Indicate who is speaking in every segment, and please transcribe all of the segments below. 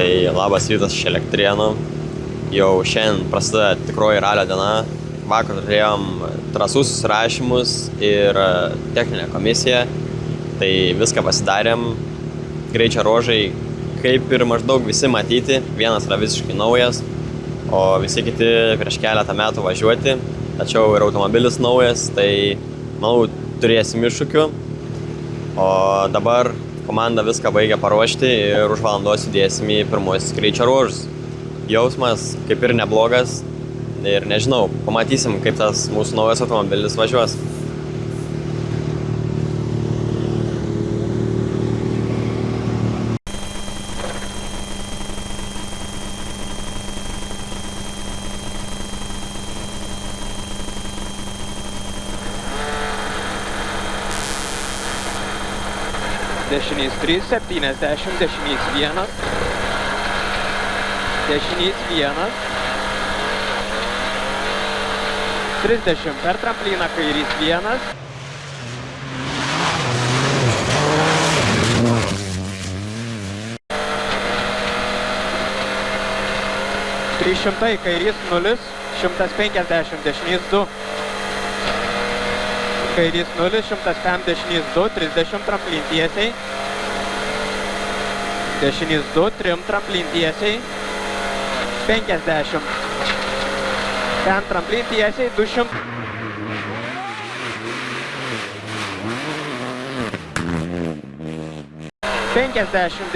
Speaker 1: Tai labas rytas iš Elektrėnų. Jau šiandien prasideda tikroji ralio diena. Vakar turėjom trasų susirašymus ir techninę komisiją. Tai viską pasidarėm. Greičio ruožai kaip ir maždaug visi matyti. Vienas yra visiškai naujas, o visi kiti prieš keletą metų važiuoti. Tačiau ir automobilis naujas, tai manau turėsim iššūkių. O dabar komanda viską baigia paruošti ir už valandos judėsim į pirmuosius greičio ruožus. Jausmas kaip ir neblogas ir nežinau, pamatysim, kaip tas mūsų naujas automobilis važiuos.
Speaker 2: Dešinys 3, 70, dešinys 1, dešinys 1, 30 per trampliną, kairys 1, 300 kairys 0, 150 dešinys 2, kairys 0, 105 dešinys 2, 30 tramplin tiesiai, dešinys 2, 3 tramplin tiesiai, 50, ten tramplin tiesiai, 200,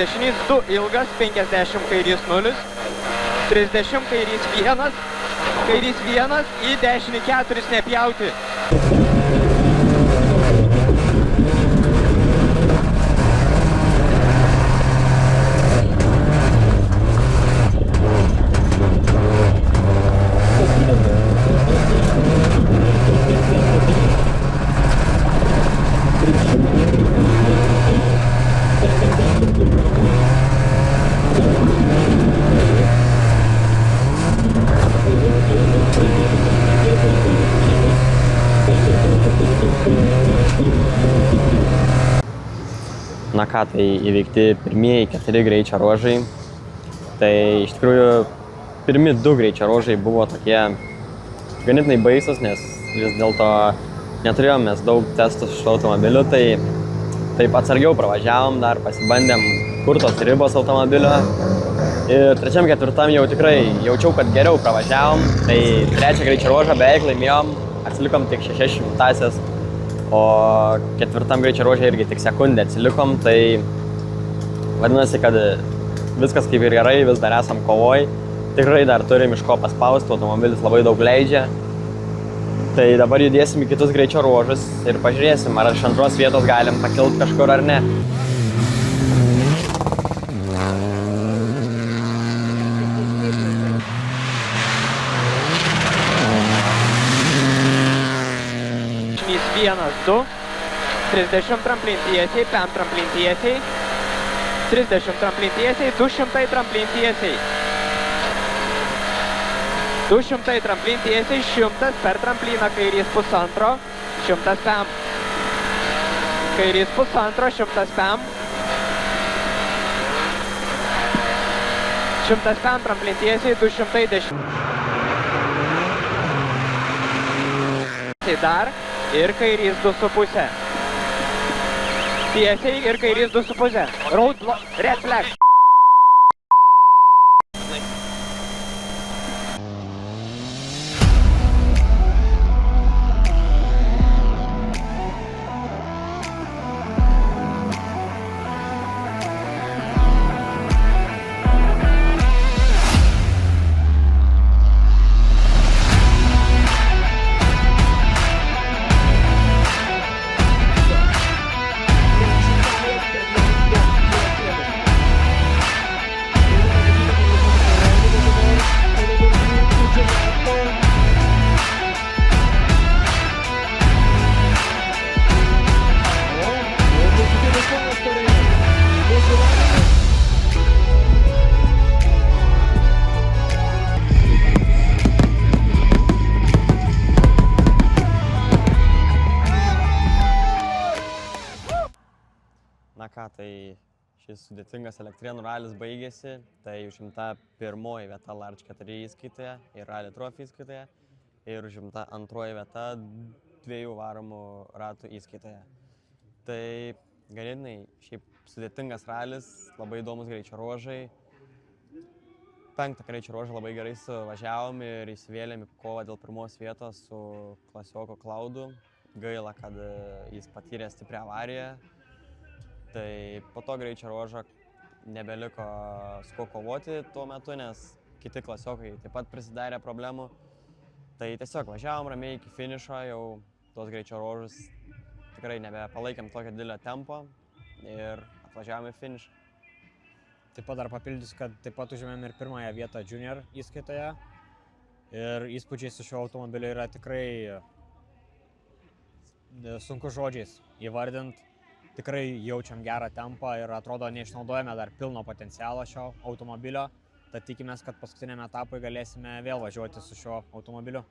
Speaker 2: dešinys 2 ilgas, 50 kairys 0, 30 kairys 1, kairys 1, į dešinį 4 nepjauti.
Speaker 1: Na ką, tai įveikti pirmieji 4 greičio ruožai. Tai iš tikrųjų pirmi 2 greičio ruožai buvo tokie ganėtinai baisus, nes vis dėlto neturėjom mes daug testų su automobiliu, tai taip atsargiau pravažiavom, dar pasibandėm, kur tos ribos automobilio. Ir 3-4 jau tikrai jaučiau, kad geriau pravažiavom, tai 3 greičio ruožą beveik laimėjom, atsilikom tik 600-asias. O 4 greičio ruože irgi tik sekundę atsilikom, tai vadinasi, kad viskas kaip ir gerai, vis dar esam kovoj. Tikrai dar turim iš ko paspausti, automobilis labai daug leidžia. Tai dabar judėsim į kitus greičio ruožus ir pažiūrėsim, ar iš antros vietos galim pakilti kažkur ar ne.
Speaker 2: Vienas, 2, 30 tramplin tiesiai, 5 tramplin tiesiai, 30 tramplin tiesiai, 200 tramplin tiesiai, 200 tramplin tiesiai, 100 per trampliną, kairys 1,5, 105, kairys 1,5, 105, 105 tramplin tiesiai, 210, dar. Ir kairys 2,5. Tiesiai ir kairys 2,5. Road block, red flag.
Speaker 1: Na ką, tai šis sudėtingas Elektrėnų ralis baigėsi, tai užimta pirmoji vieta Large 4 įskaitoje ir Rally Trophy įskaitoje ir užimta antroji vieta 2 varomų ratų įskaitoje. Tai ganėtinai šiaip sudėtingas ralis, labai įdomus greičio ruožai. 5 greičio ruožą labai gerai suvažiavom ir įsivėlėm į kovą dėl pirmos vietos su klasioku Klaudu. Gaila, kad jis patyrė stiprią avariją. Tai po to greičio ruožo nebeliko su kuo kovoti tuo metu, nes kiti klasiokai taip pat prisidarė problemų. Tai tiesiog važiavom ramiai iki finišo, jau tuos greičio ruožus tikrai nebepalaikėm tokio didelio tempo ir atvažiavom į finišą.
Speaker 3: Taip pat dar papildysiu, kad taip pat užėmėm ir pirmąją vietą junior įskaitoje. Ir įspūdžiai su šiuo automobiliu yra tikrai sunku žodžiais įvardint. Tikrai jaučiam gerą tempą ir atrodo neišnaudojame dar pilno potencialo šio automobilio. Tad tikimės, kad paskutiniame etapui galėsime vėl važiuoti su šiuo automobiliu.